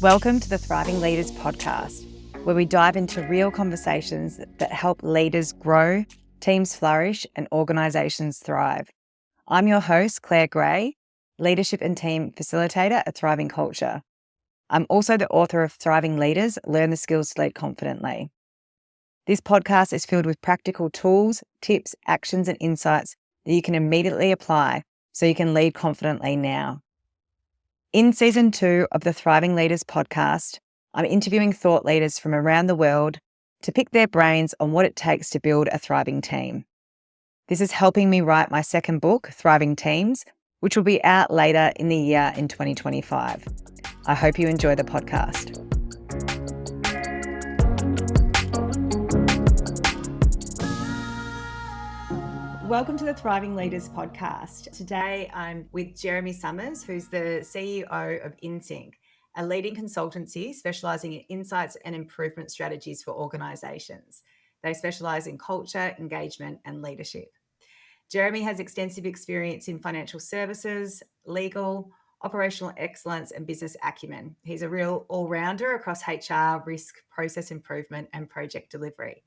Welcome to the Thriving Leaders podcast, where we dive into real conversations that help leaders grow, teams flourish, and organisations thrive. I'm your host, Claire Gray, Leadership and Team Facilitator at Thriving Culture. I'm also the author of Thriving Leaders, Learn the Skills to Lead Confidently. This podcast is filled with practical tools, tips, actions, and insights that you can immediately apply so you can lead confidently now. In Season 2 of the Thriving Leaders podcast, I'm interviewing thought leaders from around the world to pick their brains on what it takes to build a thriving team. This is helping me write my second book, Thriving Teams, which will be out later in the year in 2025. I hope you enjoy the podcast. Welcome to the Thriving Leaders podcast. Today, I'm with Jeremy Summers, who's the CEO of Insync, a leading consultancy specialising in insights and improvement strategies for organisations. They specialise in culture, engagement, and leadership. Jeremy has extensive experience in financial services, legal, operational excellence, and business acumen. He's a real all-rounder across HR, risk, process improvement, and project delivery.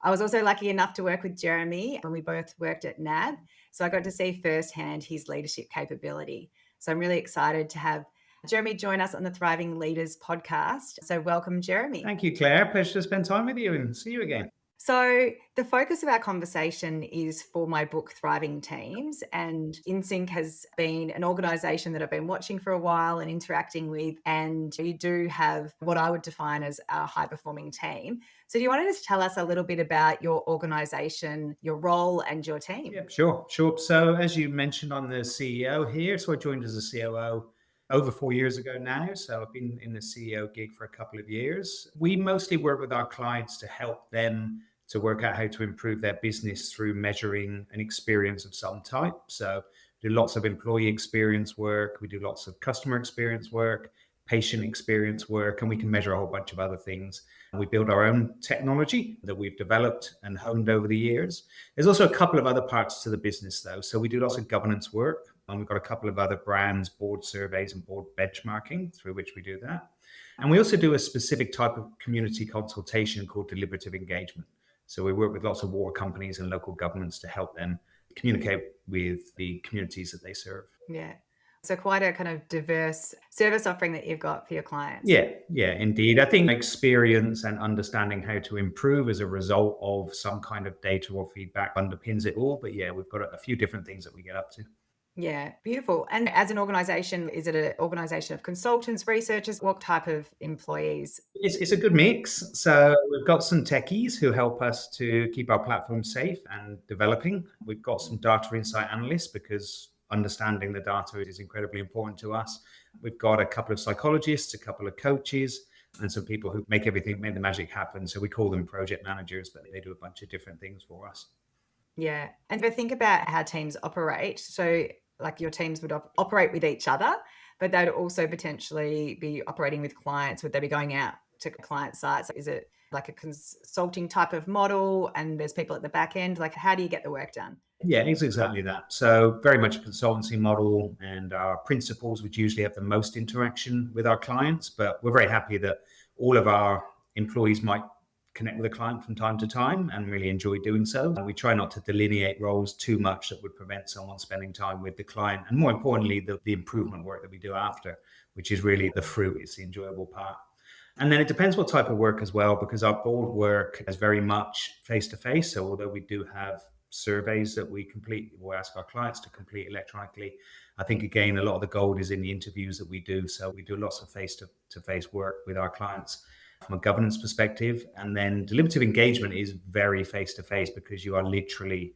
I was also lucky enough to work with Jeremy when we both worked at NAB. So I got to see firsthand his leadership capability. So I'm really excited to have Jeremy join us on the Thriving Leaders podcast. So welcome, Jeremy. Thank you, Claire. Pleasure to spend time with you and see you again. So the focus of our conversation is for my book, Thriving Teams, and Insync has been an organisation that I've been watching for a while and interacting with, and you do have what I would define as a high-performing team. So do you want to just tell us a little bit about your organisation, your role and your team? Yeah, sure. So as you mentioned, I'm the CEO here. So I joined as a COO over 4 years ago now. So I've been in the CEO gig for a couple of years. We mostly work with our clients to help them to work out how to improve their business through measuring an experience of some type. So we do lots of employee experience work. We do lots of customer experience work, patient experience work, and we can measure a whole bunch of other things. We build our own technology that we've developed and honed over the years. There's also a couple of other parts to the business, though. So we do lots of governance work, and we've got a couple of other brands, board surveys and board benchmarking through which we do that. And we also do a specific type of community consultation called deliberative engagement. So we work with lots of water companies and local governments to help them communicate with the communities that they serve. Yeah. So quite a kind of diverse service offering that you've got for your clients. Yeah, indeed. I think experience and understanding how to improve as a result of some kind of data or feedback underpins it all. But yeah, we've got a few different things that we get up to. Yeah, beautiful. And as an organisation, is it an organisation of consultants, researchers? What type of employees? It's a good mix. So we've got some techies who help us to keep our platform safe and developing. We've got some data insight analysts because understanding the data is incredibly important to us. We've got a couple of psychologists, a couple of coaches, and some people who make the magic happen. So we call them project managers, but they do a bunch of different things for us. Yeah. And if I think about how teams operate, so like your teams would operate with each other, but they'd also potentially be operating with clients. Would they be going out to client sites? Is it like a consulting type of model and there's people at the back end? Like, how do you get the work done? Yeah, it's exactly that. So very much a consultancy model, and our principals would usually have the most interaction with our clients, but we're very happy that all of our employees might connect with a client from time to time and really enjoy doing so. And we try not to delineate roles too much that would prevent someone spending time with the client. And more importantly, the improvement work that we do after, which is really the fruit, it's the enjoyable part. And then it depends what type of work as well, because our board work is very much face-to-face. So although we do have surveys that we ask our clients to complete electronically, I think, again, a lot of the gold is in the interviews that we do. So we do lots of face-to-face work with our clients from a governance perspective. And then deliberative engagement is very face-to-face because you are literally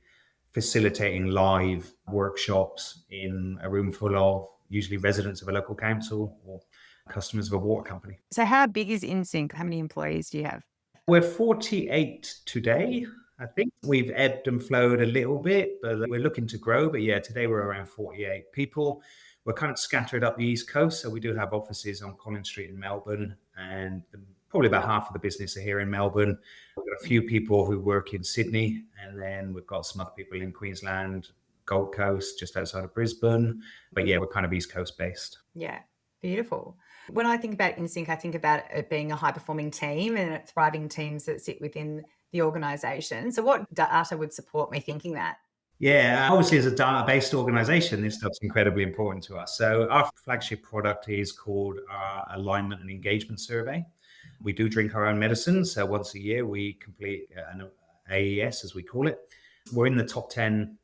facilitating live workshops in a room full of usually residents of a local council or customers of a water company. So how big is Insync? How many employees do you have? We're 48 today. I think we've ebbed and flowed a little bit, but we're looking to grow. But yeah, today we're around 48 people. We're kind of scattered up the East Coast. So we do have offices on Collins Street in Melbourne, and probably about half of the business are here in Melbourne. We've got a few people who work in Sydney, and then we've got some other people in Queensland, Gold Coast, just outside of Brisbane. But yeah, we're kind of East Coast based. Yeah, beautiful. When I think about Insync, I think about it being a high performing team and thriving teams that sit within the organization. So, what data would support me thinking that? Yeah, obviously, as a data-based organization, this stuff's incredibly important to us. So, our flagship product is called our Alignment and Engagement Survey. We do drink our own medicine. So, once a year, we complete an AES, as we call it. We're in the top 10%.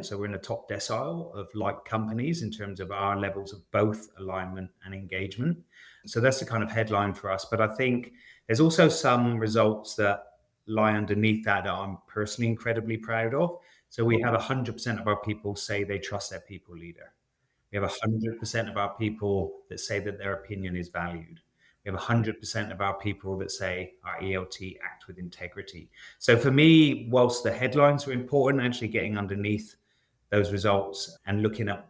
So, we're in the top decile of like companies in terms of our levels of both alignment and engagement. So, that's the kind of headline for us. But I think there's also some results that lie underneath that I'm personally incredibly proud of. So we have 100% of our people say they trust their people leader. We have 100% of our people that say that their opinion is valued. We have 100% of our people that say our ELT act with integrity. So for me, whilst the headlines are important, actually getting underneath those results and looking at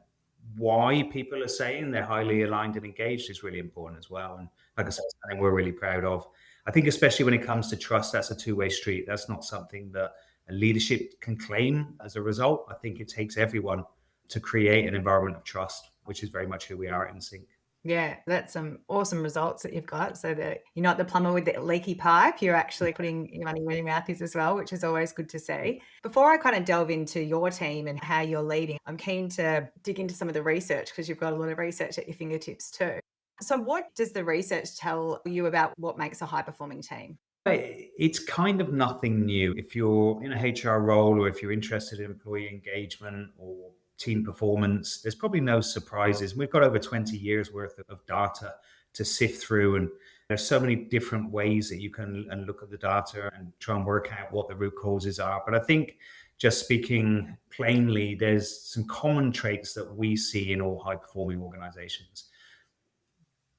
why people are saying they're highly aligned and engaged is really important as well. And like I said, it's something we're really proud of. I think especially when it comes to trust, that's a two-way street. That's not something that a leadership can claim as a result. I think it takes everyone to create an environment of trust, which is very much who we are at Insync. Yeah, that's some awesome results that you've got. So that you're not the plumber with the leaky pipe, you're actually putting your money where your mouth is as well, which is always good to see. Before I kind of delve into your team and how you're leading, I'm keen to dig into some of the research because you've got a lot of research at your fingertips too. So, what does the research tell you about what makes a high performing team? It's kind of nothing new. If you're in a HR role or if you're interested in employee engagement or team performance, there's probably no surprises. We've got over 20 years worth of data to sift through, and there's so many different ways that you can and look at the data and try and work out what the root causes are. But I think just speaking plainly, there's some common traits that we see in all high performing organizations: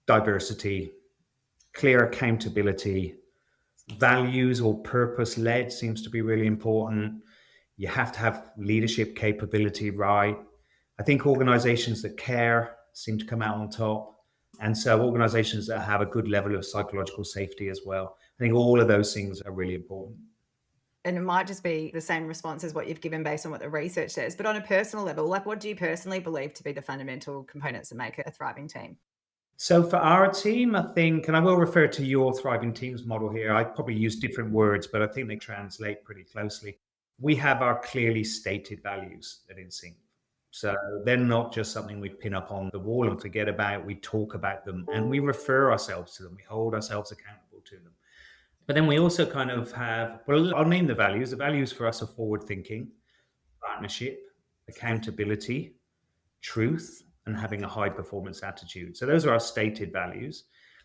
diversity, clear accountability, values or purpose led seems to be really important. You have to have leadership capability right. I think organizations that care seem to come out on top. And so organizations that have a good level of psychological safety as well. I think all of those things are really important. And it might just be the same response as what you've given based on what the research says. But on a personal level, like what do you personally believe to be the fundamental components that make a thriving team? So for our team, I think, and I will refer to your thriving teams model here, I probably use different words, but I think they translate pretty closely. We have our clearly stated values at Insync. So they're not just something we pin up on the wall and forget about. We talk about them and we refer ourselves to them. We hold ourselves accountable to them. But then we also kind of have, well, I'll name the values. The values for us are forward thinking, partnership, accountability, truth, and having a high performance attitude. So those are our stated values.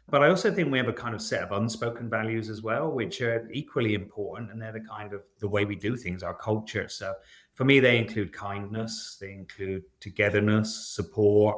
But I also think we have a kind of set of unspoken values as well, which are equally important. And they're the kind of the way we do things, our culture. So for me, they include kindness, they include togetherness, support,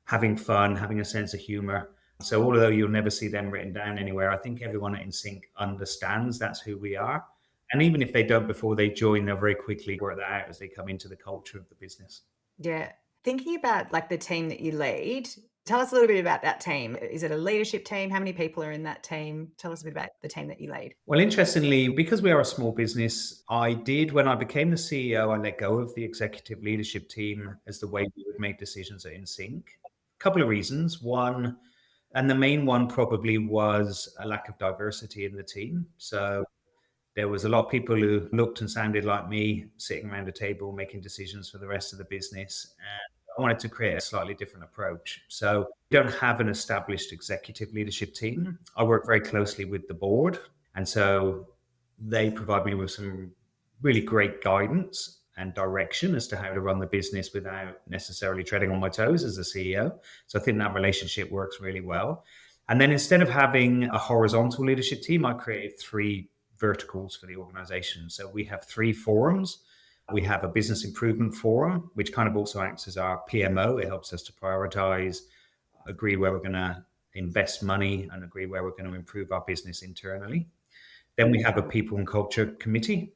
having fun, having a sense of humor. So although you'll never see them written down anywhere, I think everyone at Insync understands that's who we are. And even if they don't before they join, they'll very quickly work that out as they come into the culture of the business. Yeah. Thinking about like the team that you lead, tell us a little bit about that team. Is it a leadership team? How many people are in that team? Tell us a bit about the team that you lead. Well, interestingly, because we are a small business, I did, when I became the CEO, I let go of the executive leadership team as the way we would make decisions at InSync. A couple of reasons. One, and the main one probably was a lack of diversity in the team. So there was a lot of people who looked and sounded like me sitting around a table making decisions for the rest of the business. And I wanted to create a slightly different approach. So we don't have an established executive leadership team. I work very closely with the board. And so they provide me with some really great guidance and direction as to how to run the business without necessarily treading on my toes as a CEO. So I think that relationship works really well. And then instead of having a horizontal leadership team, I created three verticals for the organization. So we have three forums. We have a business improvement forum, which kind of also acts as our PMO. It helps us to prioritize, agree where we're going to invest money, and agree where we're going to improve our business internally. Then we have a people and culture committee.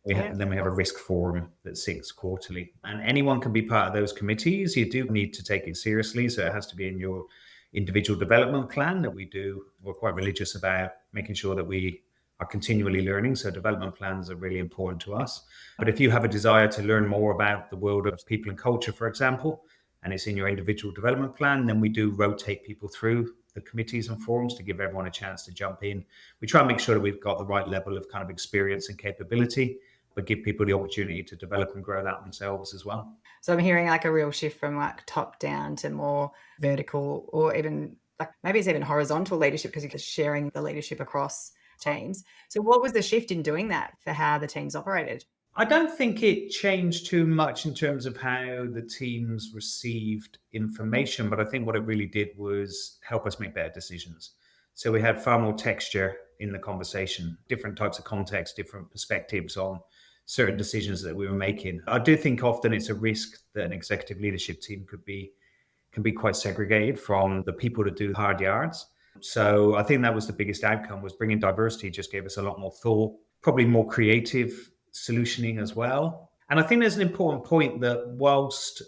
Then we have a risk forum that sits quarterly. And anyone can be part of those committees. You do need to take it seriously. So it has to be in your individual development plan that we do. We're quite religious about making sure that we are continually learning. So development plans are really important to us. But if you have a desire to learn more about the world of people and culture, for example, and it's in your individual development plan, then we do rotate people through the committees and forums to give everyone a chance to jump in. We try and make sure that we've got the right level of kind of experience and capability, but give people the opportunity to develop and grow that themselves as well. So I'm hearing like a real shift from like top down to more vertical, or even like maybe it's even horizontal leadership, because you're sharing the leadership across teams. So what was the shift in doing that for how the teams operated? I don't think it changed too much in terms of how the teams received information, but I think what it really did was help us make better decisions. So we had far more texture in the conversation, different types of context, different perspectives on certain decisions that we were making. I do think often it's a risk that an executive leadership team can be quite segregated from the people that do hard yards. So I think that was the biggest outcome, was bringing diversity just gave us a lot more thought, probably more creative solutioning as well. And I think there's an important point that whilst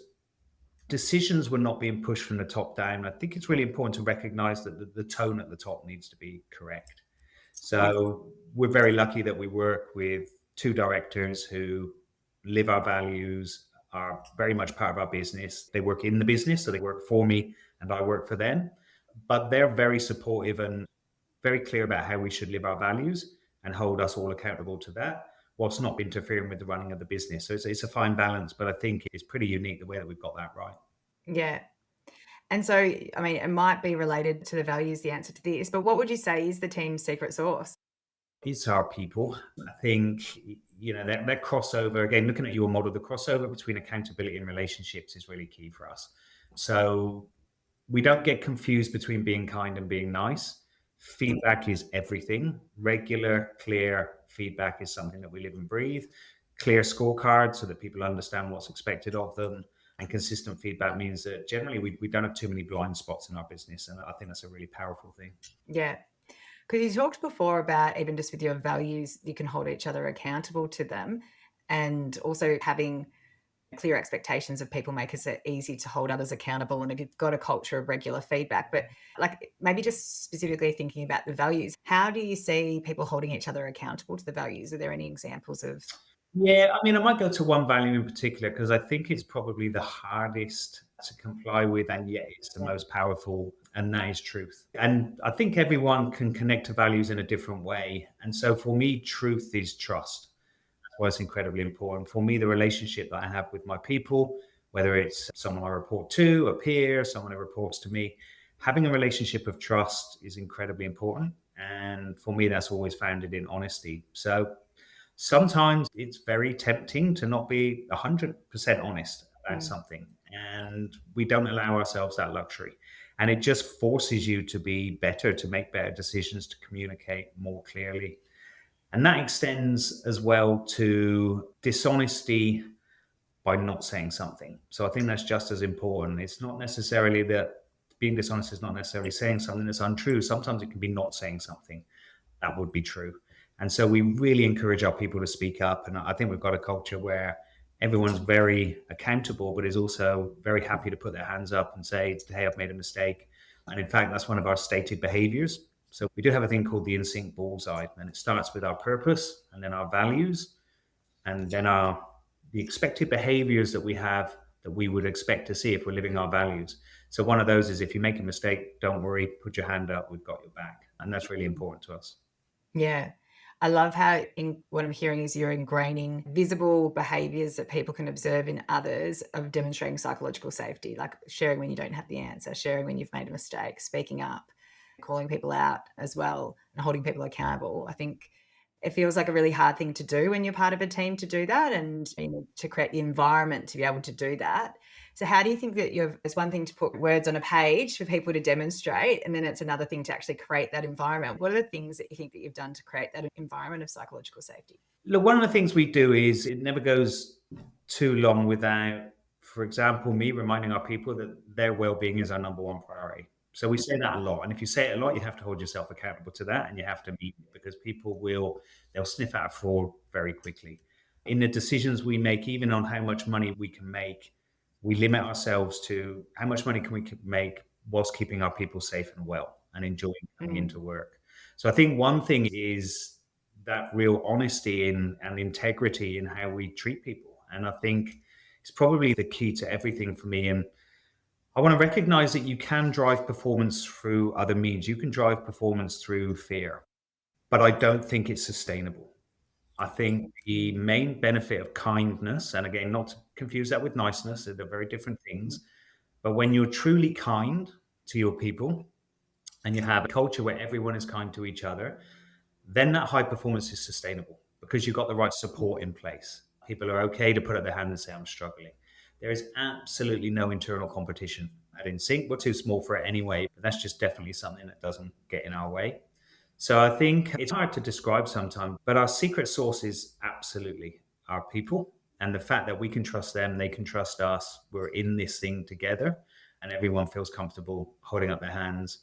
decisions were not being pushed from the top down, I think it's really important to recognize that the tone at the top needs to be correct. So we're very lucky that we work with two directors who live our values, are very much part of our business. They work in the business, so they work for me and I work for them. But they're very supportive and very clear about how we should live our values and hold us all accountable to that, whilst not interfering with the running of the business. So it's a fine balance, but I think it's pretty unique the way that we've got that right. Yeah. And so, I mean, it might be related to the values, the answer to this, but what would you say is the team's secret sauce? It's our people. I think, that crossover, again, looking at your model, the crossover between accountability and relationships is really key for us. So we don't get confused between being kind and being nice. Feedback is everything. Regular, clear feedback is something that we live and breathe. Clear scorecards so that people understand what's expected of them. And consistent feedback means that generally we don't have too many blind spots in our business. And I think that's a really powerful thing. Yeah. Because you talked before about even just with your values, you can hold each other accountable to them, and also having clear expectations of people makers it easy to hold others accountable. And if you've got a culture of regular feedback, but like maybe just specifically thinking about the values, how do you see people holding each other accountable to the values? Are there any examples of? Yeah, I mean, I might go to one value in particular because I think it's probably the hardest to comply with, and yet it's the most powerful, and that is truth. And I think everyone can connect to values in a different way. And so for me, truth is trust. That's why it's incredibly important. For me, the relationship that I have with my people, whether it's someone I report to, a peer, someone who reports to me, having a relationship of trust is incredibly important. And for me, that's always founded in honesty. So sometimes it's very tempting to not be 100% honest about something, and we don't allow ourselves that luxury. And it just forces you to be better, to make better decisions, to communicate more clearly. And that extends as well to dishonesty by not saying something. So I think that's just as important. It's not necessarily that being dishonest is not necessarily saying something that's untrue. Sometimes it can be not saying something that would be true. And so we really encourage our people to speak up. And I think we've got a culture where everyone's very accountable, but is also very happy to put their hands up and say, hey, I've made a mistake. And in fact, that's one of our stated behaviors. So we do have a thing called the Insync bullseye, and it starts with our purpose and then our values, and then the expected behaviors that we have that we would expect to see if we're living our values. So one of those is, if you make a mistake, don't worry, put your hand up, we've got your back. And that's really important to us. Yeah. I love how what I'm hearing is you're ingraining visible behaviors that people can observe in others of demonstrating psychological safety, like sharing when you don't have the answer, sharing when you've made a mistake, speaking up, calling people out as well, and holding people accountable. I think it feels like a really hard thing to do when you're part of a team to do that, and to create the environment to be able to do that. So how do you think that it's one thing to put words on a page for people to demonstrate, and then it's another thing to actually create that environment? What are the things that you think that you've done to create that environment of psychological safety? Look, one of the things we do is it never goes too long without, for example, me reminding our people that their well-being is our number one priority. So we say that a lot. And if you say it a lot, you have to hold yourself accountable to that, and you have to meet it, because they'll sniff out a fraud very quickly. In the decisions we make, even on how much money we can make, we limit ourselves to how much money can we make whilst keeping our people safe and well and enjoying coming into work. So I think one thing is that real honesty and integrity in how we treat people. And I think it's probably the key to everything for me. And I want to recognize that you can drive performance through other means. You can drive performance through fear, but I don't think it's sustainable. I think the main benefit of kindness, and again, not to confuse that with niceness, they're very different things. But when you're truly kind to your people and you have a culture where everyone is kind to each other, then that high performance is sustainable because you've got the right support in place. People are okay to put up their hand and say, I'm struggling. There is absolutely no internal competition at Insync. We're too small for it anyway, but that's just definitely something that doesn't get in our way. So I think it's hard to describe sometimes, but our secret sauce is absolutely our people and the fact that we can trust them, they can trust us. We're in this thing together and everyone feels comfortable holding up their hands.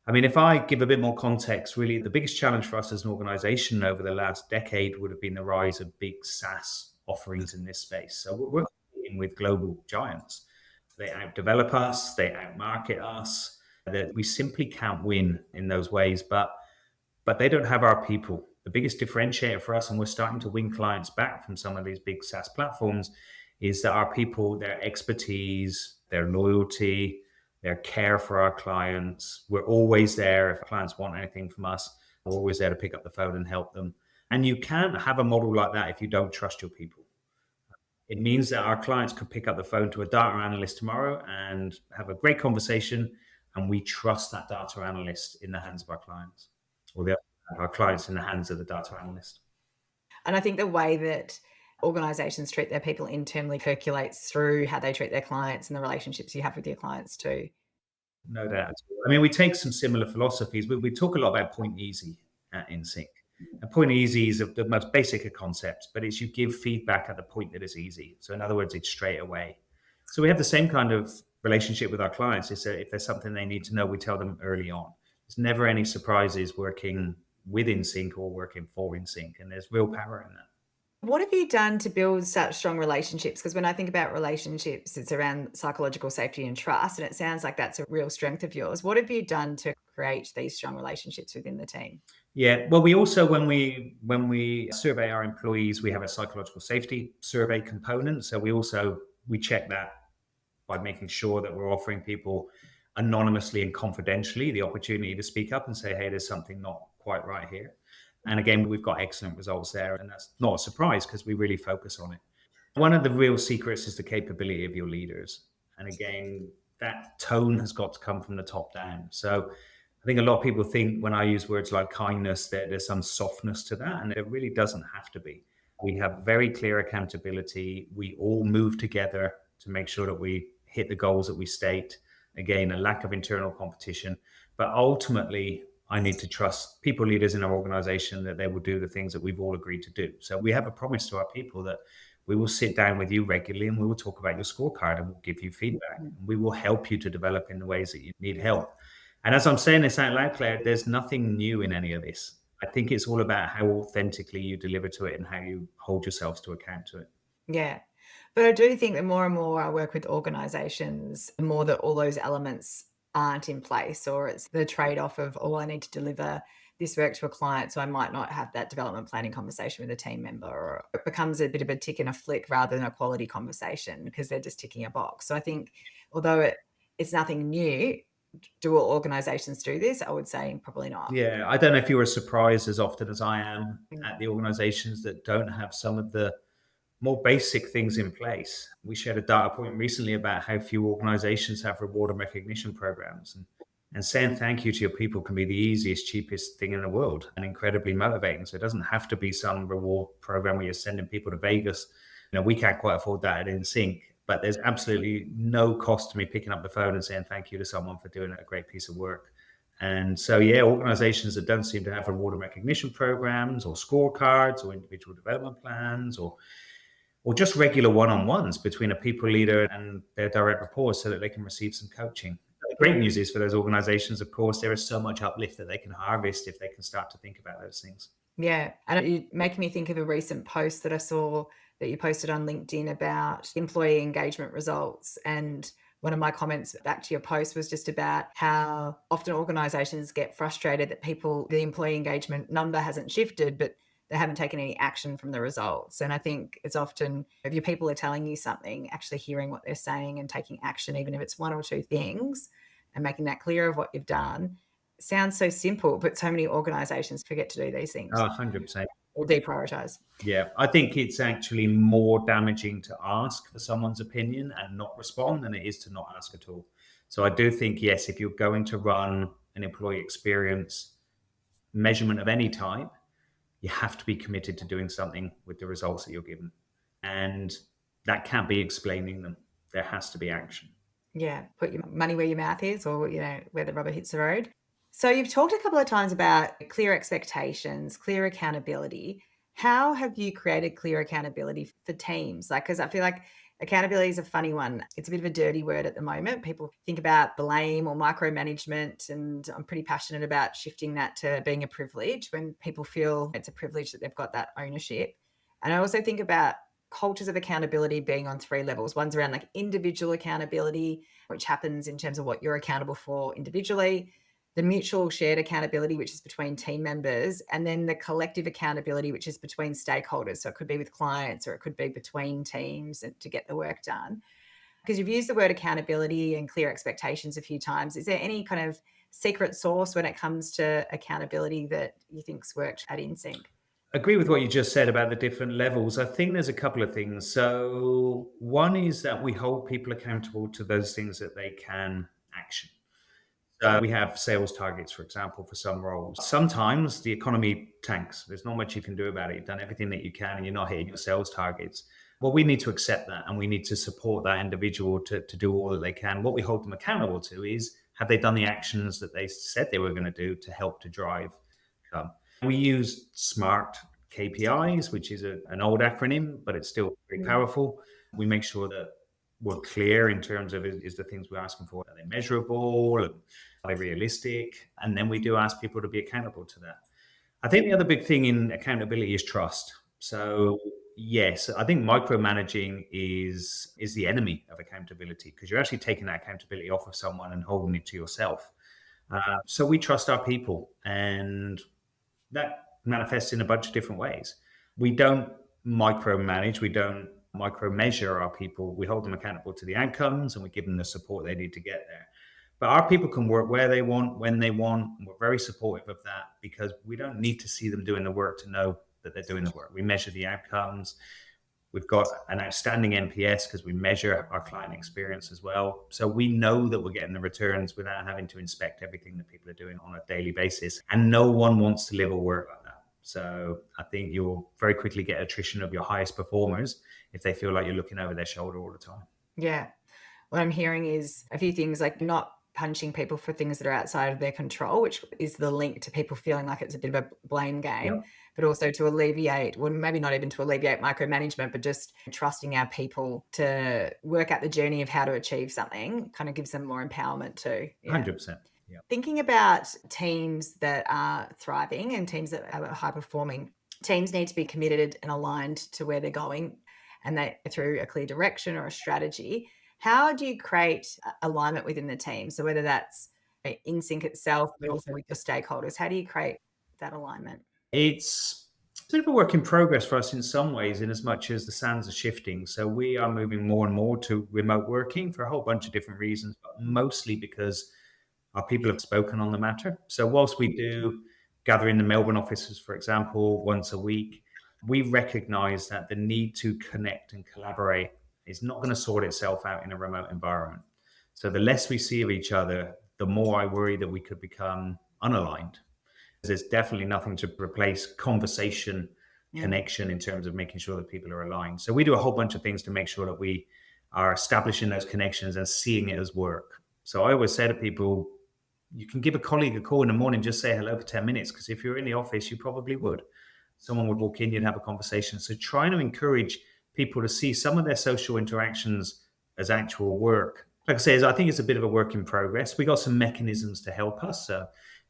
I mean, if I give a bit more context, really, the biggest challenge for us as an organization over the last decade would have been the rise of big SaaS offerings in this space. So we're competing with global giants. They outdevelop us, they outmarket us, that we simply can't win in those ways. But they don't have our people. The biggest differentiator for us, and we're starting to win clients back from some of these big SaaS platforms, is that our people, their expertise, their loyalty, their care for our clients. We're always there if clients want anything from us. We're always there to pick up the phone and help them. And you can't have a model like that if you don't trust your people. It means that our clients could pick up the phone to a data analyst tomorrow and have a great conversation, and we trust that data analyst in the hands of our clients, or our clients in the hands of the data analyst. And I think the way that organizations treat their people internally percolates through how they treat their clients and the relationships you have with your clients too. No doubt. I mean, we take some similar philosophies. We talk a lot about point easy at Insync. And point easy is the most basic of concepts, but it's you give feedback at the point that is easy. So in other words, it's straight away. So we have the same kind of relationship with our clients. Is that if there's something they need to know, we tell them early on. There's never any surprises working with Insync or working for Insync, and there's real power in that. What have you done to build such strong relationships? Because when I think about relationships, it's around psychological safety and trust, and it sounds like that's a real strength of yours. What have you done to create these strong relationships within the team? Yeah, well, we also when we survey our employees, we have a psychological safety survey component. So we check that by making sure that we're offering people anonymously and confidentially the opportunity to speak up and say, hey, there's something not quite right here. And again, we've got excellent results there. And that's not a surprise because we really focus on it. One of the real secrets is the capability of your leaders. And again, that tone has got to come from the top down. So I think a lot of people think when I use words like kindness that there's some softness to that, and it really doesn't have to be. We have very clear accountability. We all move together to make sure that we hit the goals that we state. Again, a lack of internal competition. But ultimately, I need to trust people leaders in our organization that they will do the things that we've all agreed to do. So we have a promise to our people that we will sit down with you regularly and we will talk about your scorecard and we'll give you feedback. And we will help you to develop in the ways that you need help. And as I'm saying this out loud, Claire, there's nothing new in any of this. I think it's all about how authentically you deliver to it and how you hold yourselves to account to it. Yeah. But I do think that more and more I work with organizations, the more that all those elements aren't in place, or it's the trade off of, oh, I need to deliver this work to a client. So I might not have that development planning conversation with a team member, or it becomes a bit of a tick and a flick rather than a quality conversation because they're just ticking a box. So I think although it's nothing new, do all organizations do this? I would say probably not. Yeah, I don't know if you were surprised as often as I am Mm. at the organizations that don't have some of the more basic things in place. We shared a data point recently about how few organizations have reward and recognition programs. And saying thank you to your people can be the easiest, cheapest thing in the world and incredibly motivating. So it doesn't have to be some reward program where you're sending people to Vegas. We can't quite afford that in sync, but there's absolutely no cost to me picking up the phone and saying thank you to someone for doing a great piece of work. And so, yeah, organizations that don't seem to have reward and recognition programs or scorecards or individual development plans or just regular one-on-ones between a people leader and their direct reports so that they can receive some coaching. The great news is for those organizations, of course, there is so much uplift that they can harvest if they can start to think about those things. Yeah. And you make me think of a recent post that I saw that you posted on LinkedIn about employee engagement results. And one of my comments back to your post was just about how often organizations get frustrated that the employee engagement number hasn't shifted, but they haven't taken any action from the results. And I think it's often, if your people are telling you something, actually hearing what they're saying and taking action, even if it's one or two things, and making that clear of what you've done, sounds so simple, but so many organizations forget to do these things 100%. or deprioritize. Yeah, I think it's actually more damaging to ask for someone's opinion and not respond than it is to not ask at all. So I do think, yes, if you're going to run an employee experience measurement of any type, you have to be committed to doing something with the results that you're given. And that can't be explaining them. There has to be action. Yeah, put your money where your mouth is, or where the rubber hits the road. So you've talked a couple of times about clear expectations, clear accountability. How have you created clear accountability for teams? Like, because I feel like accountability is a funny one. It's a bit of a dirty word at the moment. People think about blame or micromanagement, and I'm pretty passionate about shifting that to being a privilege when people feel it's a privilege that they've got that ownership. And I also think about cultures of accountability being on three levels. One's around like individual accountability, which happens in terms of what you're accountable for individually, the mutual shared accountability, which is between team members, and then the collective accountability, which is between stakeholders. So it could be with clients or it could be between teams to get the work done. Because you've used the word accountability and clear expectations a few times. Is there any kind of secret sauce when it comes to accountability that you think's worked at Insync? Agree with what you just said about the different levels. I think there's a couple of things. So, one is that we hold people accountable to those things that they can action. So we have sales targets, for example, for some roles. Sometimes the economy tanks. There's not much you can do about it. You've done everything that you can and you're not hitting your sales targets. Well, we need to accept that and we need to support that individual to do all that they can. What we hold them accountable to is, have they done the actions that they said they were going to do to help to drive income? We use SMART KPIs, which is an old acronym, but it's still very powerful. We make sure that we're clear in terms of, is the things we're asking for, are they measurable? Are they realistic? And then we do ask people to be accountable to that. I think the other big thing in accountability is trust. So yes, I think micromanaging is the enemy of accountability, because you're actually taking that accountability off of someone and holding it to yourself. So we trust our people, and that manifests in a bunch of different ways. We don't micromanage, we don't micromeasure our people. We hold them accountable to the outcomes and we give them the support they need to get there. But our people can work where they want, when they want, and we're very supportive of that, because we don't need to see them doing the work to know that they're doing the work. We measure the outcomes. We've got an outstanding NPS because we measure our client experience as well. So we know that we're getting the returns without having to inspect everything that people are doing on a daily basis. And no one wants to live or work like that. So I think you'll very quickly get attrition of your highest performers if they feel like you're looking over their shoulder all the time. Yeah. What I'm hearing is a few things like not punishing people for things that are outside of their control, which is the link to people feeling like it's a bit of a blame game, Yep. but also to alleviate, well, maybe not even to alleviate micromanagement, but just trusting our people to work out the journey of how to achieve something kind of gives them more empowerment too. Yeah. 100%. Yeah. Thinking about teams that are thriving and teams that are high performing, teams need to be committed and aligned to where they're going, and they through a clear direction or a strategy. How do you create alignment within the team? So whether that's Insync itself, but also with your stakeholders, how do you create that alignment? It's a bit of a work in progress for us in some ways, in as much as the sands are shifting. So we are moving more and more to remote working for a whole bunch of different reasons, but mostly because our people have spoken on the matter. So whilst we do gather in the Melbourne offices, for example, once a week, we recognize that the need to connect and collaborate is not going to sort itself out in a remote environment. So the less we see of each other, the more I worry that we could become unaligned. There's definitely nothing to replace conversation, connection, in terms of making sure that people are aligned. So we do a whole bunch of things to make sure that we are establishing those connections and seeing it as work. So I always say to people, you can give a colleague a call in the morning, just say hello for 10 minutes, because if you're in the office, you probably would. Someone would walk in, you'd have a conversation. So trying to encourage people to see some of their social interactions as actual work. Like I say, I think it's a bit of a work in progress. We got some mechanisms to help us.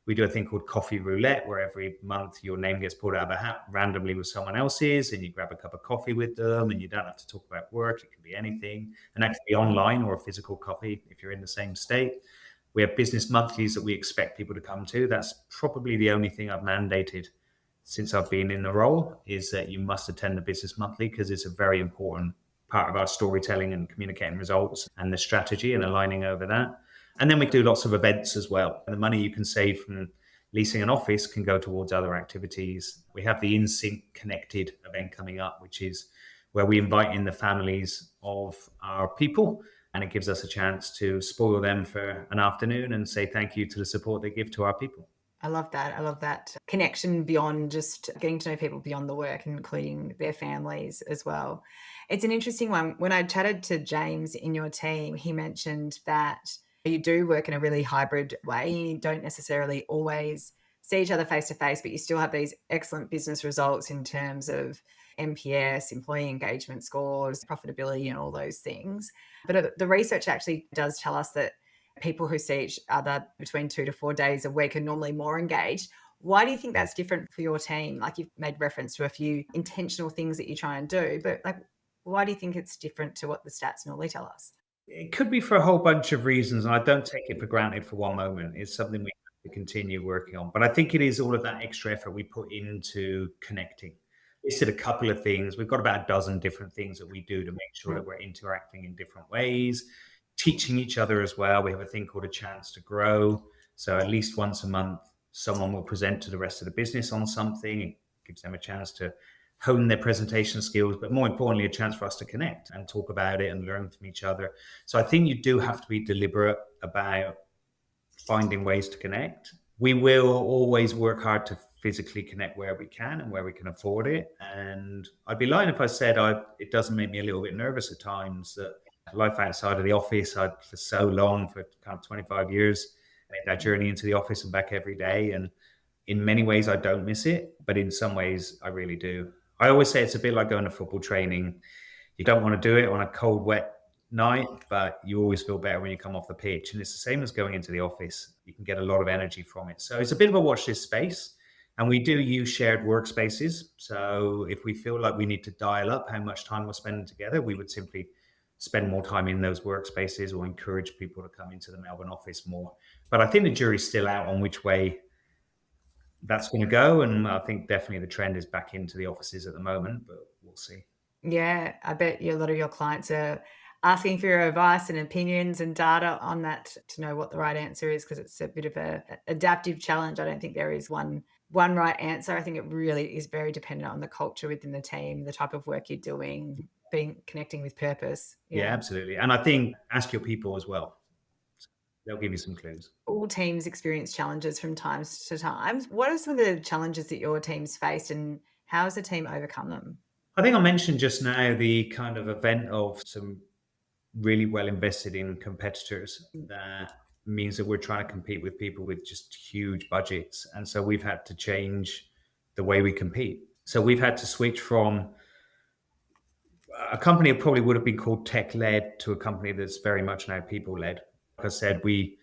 We do a thing called coffee roulette, where every month your name gets pulled out of a hat randomly with someone else's, and you grab a cup of coffee with them, and you don't have to talk about work. It can be anything, and that can be online or a physical coffee if you're in the same state. We have business monthlies that we expect people to come to. That's probably the only thing I've mandated since I've been in the role is that you must attend the business monthly because it's a very important part of our storytelling and communicating results and the strategy and aligning over that. And then we do lots of events as well. And the money you can save from leasing an office can go towards other activities. We have the Insync Connected event coming up, which is where we invite in the families of our people, and it gives us a chance to spoil them for an afternoon and say thank you to the support they give to our people. I love that. I love that connection beyond just getting to know people beyond the work, including their families as well. It's an interesting one. When I chatted to James in your team, he mentioned that you do work in a really hybrid way. You don't necessarily always see each other face to face, but you still have these excellent business results in terms of NPS, employee engagement scores, profitability, and all those things. But the research actually does tell us that people who see each other between 2 to 4 days a week are normally more engaged. Why do you think that's different for your team? Like, you've made reference to a few intentional things that you try and do, but like, why do you think it's different to what the stats normally tell us? It could be for a whole bunch of reasons, and I don't take it for granted for one moment. It's something we have to continue working on. But I think it is all of that extra effort we put into connecting. Listed a couple of things. We've got about a dozen different things that we do to make sure that we're interacting in different ways, teaching each other as well. We have a thing called a chance to grow. So at least once a month, someone will present to the rest of the business on something. It gives them a chance to hone their presentation skills, but more importantly, a chance for us to connect and talk about it and learn from each other. So I think you do have to be deliberate about finding ways to connect. We will always work hard to physically connect where we can and where we can afford it. And I'd be lying if I said it doesn't make me a little bit nervous at times that life outside of the office, for so long, for kind of 25 years, made that journey into the office and back every day. And in many ways, I don't miss it, but in some ways, I really do. I always say it's a bit like going to football training. You don't want to do it on a cold, wet night, but you always feel better when you come off the pitch. And it's the same as going into the office. You can get a lot of energy from it. So it's a bit of a watch this space. And we do use shared workspaces. So if we feel like we need to dial up how much time we're spending together, we would simply spend more time in those workspaces or encourage people to come into the Melbourne office more. But I think the jury's still out on which way that's going to go. And I think definitely the trend is back into the offices at the moment, but we'll see. Yeah, I bet a lot of your clients are asking for your advice and opinions and data on that to know what the right answer is, because it's a bit of a adaptive challenge. I don't think there is one right answer. I think it really is very dependent on the culture within the team, the type of work you're doing, being connecting with purpose. Yeah, Yeah. absolutely. And I think ask your people as well. They'll give you some clues. All teams experience challenges from time to time. What are some of the challenges that your team's faced, and how has the team overcome them? I think I mentioned just now the kind of event of some really well invested in competitors that means that we're trying to compete with people with just huge budgets. And so we've had to change the way we compete. So we've had to switch from a company that probably would have been called tech led to a company that's very much now people led. Like I said, we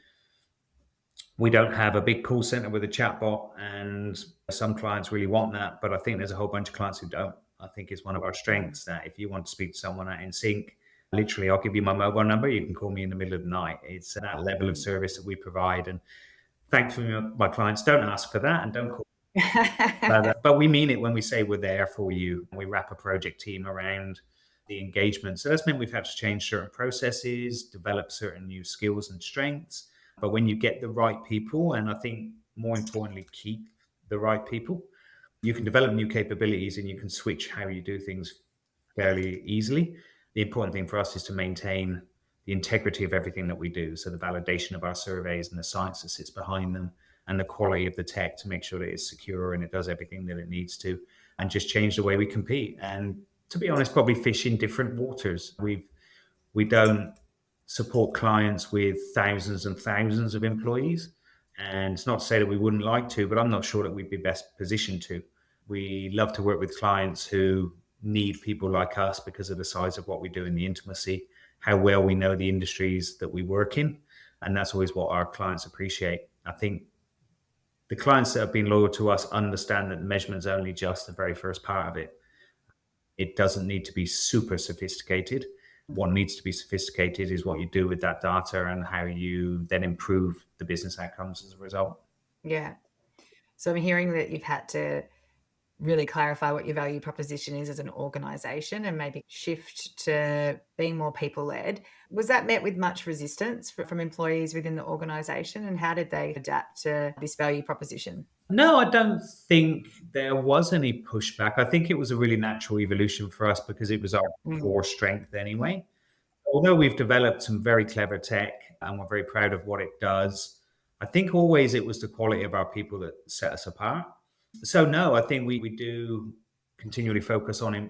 don't have a big call center with a chatbot, and some clients really want that, but I think there's a whole bunch of clients who don't. I think it's one of our strengths that if you want to speak to someone at Insync, literally, I'll give you my mobile number. You can call me in the middle of the night. It's that level of service that we provide, and thankfully, my clients don't ask for that and don't call. But we mean it when we say we're there for you. We wrap a project team around the engagement. So that's meant we've had to change certain processes, develop certain new skills and strengths. But when you get the right people, and I think more importantly, keep the right people, you can develop new capabilities and you can switch how you do things fairly easily. The important thing for us is to maintain the integrity of everything that we do. So the validation of our surveys and the science that sits behind them and the quality of the tech to make sure that it's secure and it does everything that it needs to, and just change the way we compete. And to be honest, probably fish in different waters. We don't support clients with thousands and thousands of employees. And it's not to say that we wouldn't like to, but I'm not sure that we'd be best positioned to. We love to work with clients who need people like us because of the size of what we do and the intimacy, how well we know the industries that we work in. And that's always what our clients appreciate. I think the clients that have been loyal to us understand that measurement's only just the very first part of it. It doesn't need to be super sophisticated. What needs to be sophisticated is what you do with that data and how you then improve the business outcomes as a result. Yeah. So I'm hearing that you've had to really clarify what your value proposition is as an organization and maybe shift to being more people led. Was that met with much resistance from employees within the organization? And how did they adapt to this value proposition? No, I don't think there was any pushback. I think it was a really natural evolution for us because it was our Mm. core strength anyway. Although we've developed some very clever tech and we're very proud of what it does, I think always it was the quality of our people that set us apart. So, no, I think we do continually focus on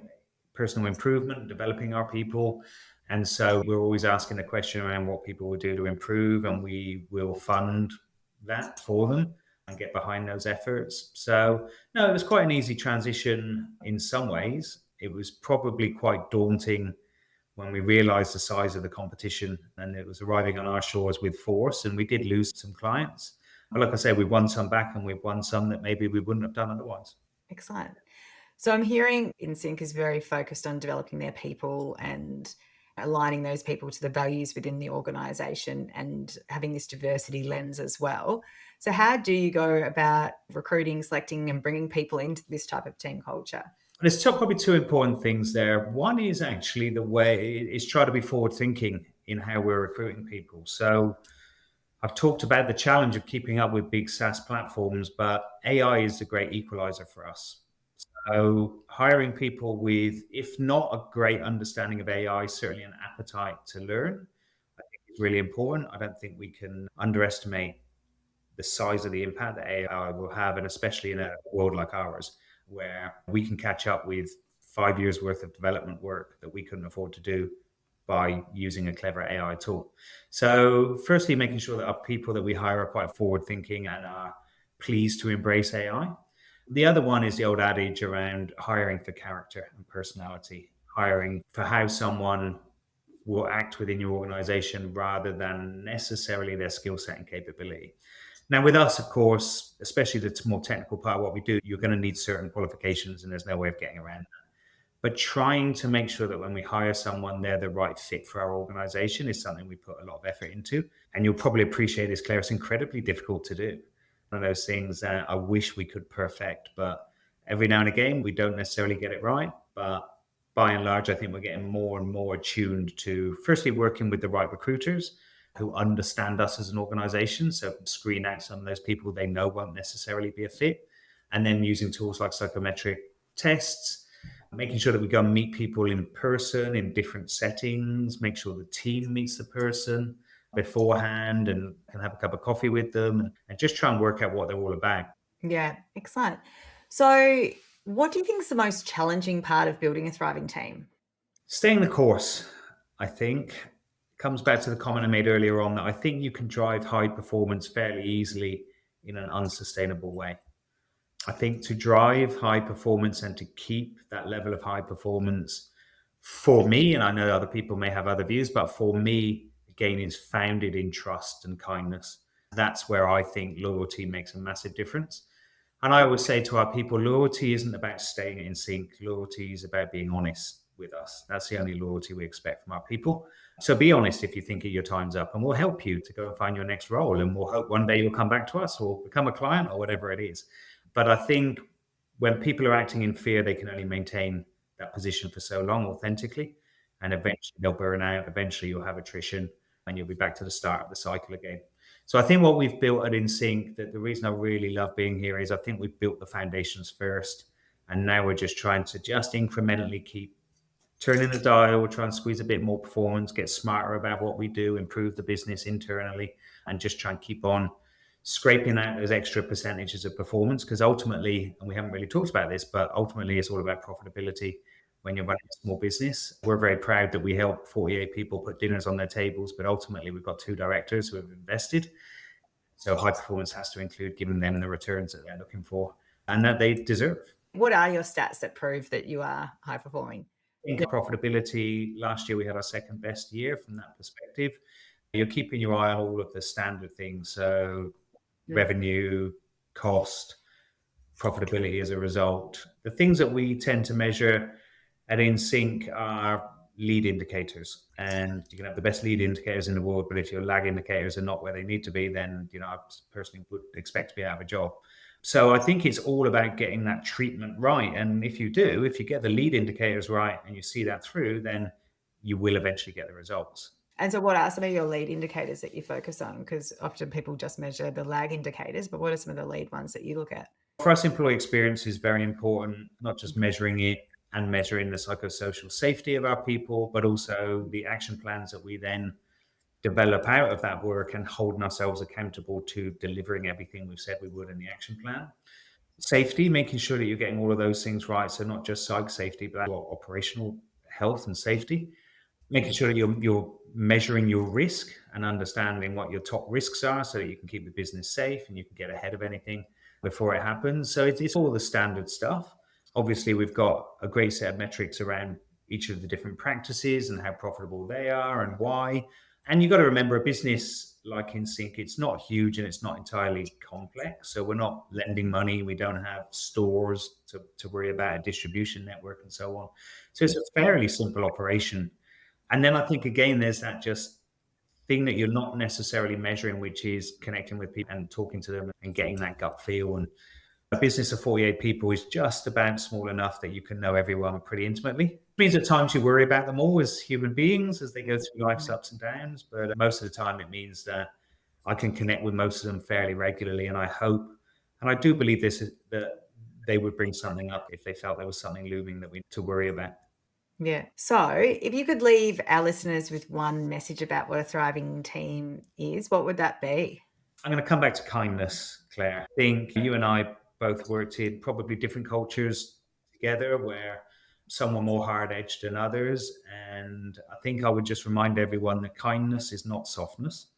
personal improvement, developing our people. And so we're always asking the question around what people will do to improve, and we will fund that for them and get behind those efforts. So, no, it was quite an easy transition in some ways. It was probably quite daunting when we realized the size of the competition and it was arriving on our shores with force. And we did lose some clients. But like I said, we won some back and we've won some that maybe we wouldn't have done otherwise. Excellent. So I'm hearing InSync is very focused on developing their people and aligning those people to the values within the organization and having this diversity lens as well. So how do you go about recruiting, selecting and bringing people into this type of team culture? There's probably two important things there. One is actually the way is try to be forward thinking in how we're recruiting people. So I've talked about the challenge of keeping up with big SaaS platforms, but AI is the great equalizer for us. So hiring people with, if not a great understanding of AI, certainly an appetite to learn, I think is really important. I don't think we can underestimate the size of the impact that AI will have, and especially in a world like ours, where we can catch up with 5 years worth of development work that we couldn't afford to do by using a clever AI tool. So, firstly, making sure that our people that we hire are quite forward thinking and are pleased to embrace AI. The other one is the old adage around hiring for character and personality, hiring for how someone will act within your organization rather than necessarily their skill set and capability. Now, with us, of course, especially the more technical part of what we do, you're going to need certain qualifications, and there's no way of getting around that. But trying to make sure that when we hire someone, they're the right fit for our organization is something we put a lot of effort into. And you'll probably appreciate this, Claire. It's incredibly difficult to do. One of those things that I wish we could perfect, but every now and again, we don't necessarily get it right. But by and large, I think we're getting more and more attuned to firstly working with the right recruiters who understand us as an organization. So screen out some of those people they know won't necessarily be a fit. And then using tools like psychometric tests, making sure that we go and meet people in person in different settings, make sure the team meets the person beforehand and can have a cup of coffee with them and just try and work out what they're all about. Yeah, excellent. So what do you think is the most challenging part of building a thriving team? Staying the course, I think, comes back to the comment I made earlier on that I think you can drive high performance fairly easily in an unsustainable way. I think to drive high performance and to keep that level of high performance for me, and I know other people may have other views, but for me, again, is founded in trust and kindness. That's where I think loyalty makes a massive difference. And I always say to our people, loyalty isn't about staying in sync. Loyalty is about being honest with us. That's the only loyalty we expect from our people. So be honest if you think your time's up, and we'll help you to go and find your next role. And we'll hope one day you'll come back to us or become a client or whatever it is. But I think when people are acting in fear, they can only maintain that position for so long authentically. And eventually they'll burn out. Eventually you'll have attrition and you'll be back to the start of the cycle again. So I think what we've built at InSync, that the reason I really love being here is I think we've built the foundations first. And now we're just trying to just incrementally keep turning the dial, try and squeeze a bit more performance, get smarter about what we do, improve the business internally, and just try and keep on scraping out those extra percentages of performance. Because ultimately, and we haven't really talked about this, but ultimately it's all about profitability when you're running a small business. We're very proud that we help 48 people put dinners on their tables, but ultimately we've got 2 directors who have invested. So high performance has to include giving them the returns that they're looking for and that they deserve. What are your stats that prove that you are high performing? In profitability, last year we had our second best year from that perspective. You're keeping your eye on all of the standard things. So revenue, cost, profitability as a result. The things that we tend to measure at InSync are lead indicators. And you can have the best lead indicators in the world, but if your lag indicators are not where they need to be, then I personally would expect to be out of a job. So I think it's all about getting that treatment right. And if you get the lead indicators right and you see that through, then you will eventually get the results. And so what are some of your lead indicators that you focus on? Because often people just measure the lag indicators, but what are some of the lead ones that you look at? For us, employee experience is very important, not just measuring it and measuring the psychosocial safety of our people, but also the action plans that we then develop out of that work and holding ourselves accountable to delivering everything we've said we would in the action plan. Safety, making sure that you're getting all of those things right. So not just psych safety, but operational health and safety. Making sure that you're measuring your risk and understanding what your top risks are so that you can keep the business safe and you can get ahead of anything before it happens. So it's all the standard stuff. Obviously, we've got a great set of metrics around each of the different practices and how profitable they are and why. And you've got to remember, a business like Insync, it's not huge and it's not entirely complex. So we're not lending money. We don't have stores to worry about, a distribution network and so on. So it's a fairly simple operation. And then I think, again, there's that just thing that you're not necessarily measuring, which is connecting with people and talking to them and getting that gut feel. And a business of 48 people is just about small enough that you can know everyone pretty intimately. It means at times you worry about them all as human beings as they go through life's ups and downs. But most of the time, it means that I can connect with most of them fairly regularly. And I hope, and I do believe this, is that they would bring something up if they felt there was something looming that we need to worry about. Yeah. So if you could leave our listeners with one message about what a thriving team is, what would that be? I'm going to come back to kindness, Claire. I think you and I both worked in probably different cultures together where some were more hard edged than others. And I think I would just remind everyone that kindness is not softness.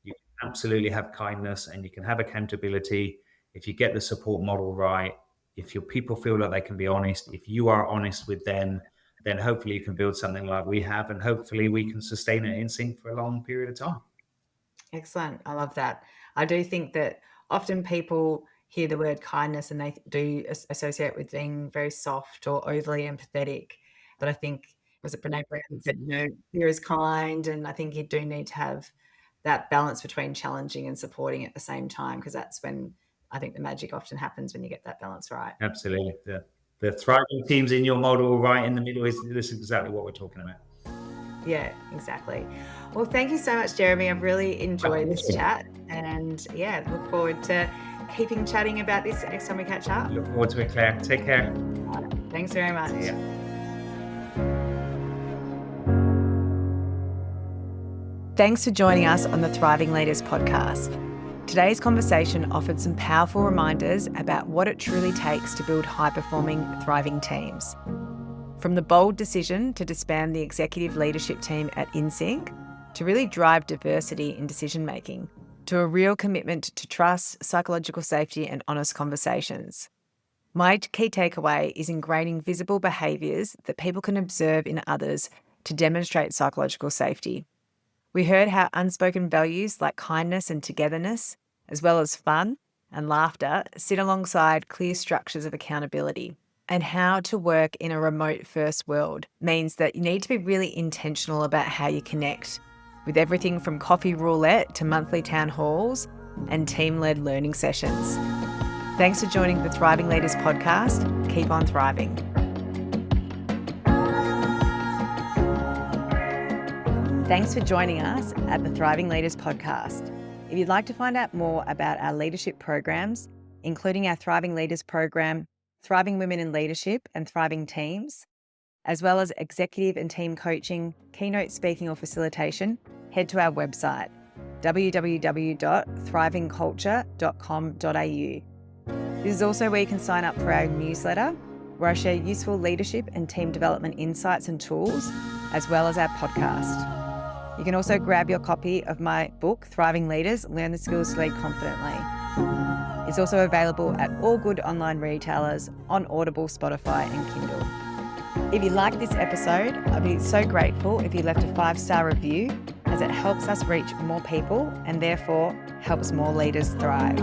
You can absolutely have kindness and you can have accountability if you get the support model right. If your people feel like they can be honest, if you are honest with them, then hopefully you can build something like we have, and hopefully we can sustain it in sync for a long period of time. Excellent. I love that. I do think that often people hear the word kindness and they do associate with being very soft or overly empathetic. But I think, was it Brene Brown that said, fear is kind. And I think you do need to have that balance between challenging and supporting at the same time, because that's when I think the magic often happens, when you get that balance right. Absolutely. The thriving teams in your model right in the middle this is exactly what we're talking about. Yeah, exactly. Well, thank you so much, Jeremy. I've really enjoyed this chat, and look forward to keeping chatting about this next time we catch up. Look forward to it, Claire. Take care. Thanks very much. See ya. Thanks for joining us on the Thriving Leaders podcast. Today's conversation offered some powerful reminders about what it truly takes to build high-performing, thriving teams. From the bold decision to disband the executive leadership team at Insync, to really drive diversity in decision-making, to a real commitment to trust, psychological safety and honest conversations. My key takeaway is ingraining visible behaviours that people can observe in others to demonstrate psychological safety. We heard how unspoken values like kindness and togetherness, as well as fun and laughter, sit alongside clear structures of accountability. And how to work in a remote first world means that you need to be really intentional about how you connect, with everything from coffee roulette to monthly town halls and team-led learning sessions. Thanks for joining the Thriving Leaders podcast. Keep on thriving. Thanks for joining us at the Thriving Leaders podcast. If you'd like to find out more about our leadership programs, including our Thriving Leaders program, Thriving Women in Leadership and Thriving Teams, as well as executive and team coaching, keynote speaking or facilitation, head to our website, www.thrivingculture.com.au. This is also where you can sign up for our newsletter, where I share useful leadership and team development insights and tools, as well as our podcast. You can also grab your copy of my book, Thriving Leaders, Learn the Skills to Lead Confidently. It's also available at all good online retailers, on Audible, Spotify and Kindle. If you like this episode, I'd be so grateful if you left a 5-star review, as it helps us reach more people and therefore helps more leaders thrive.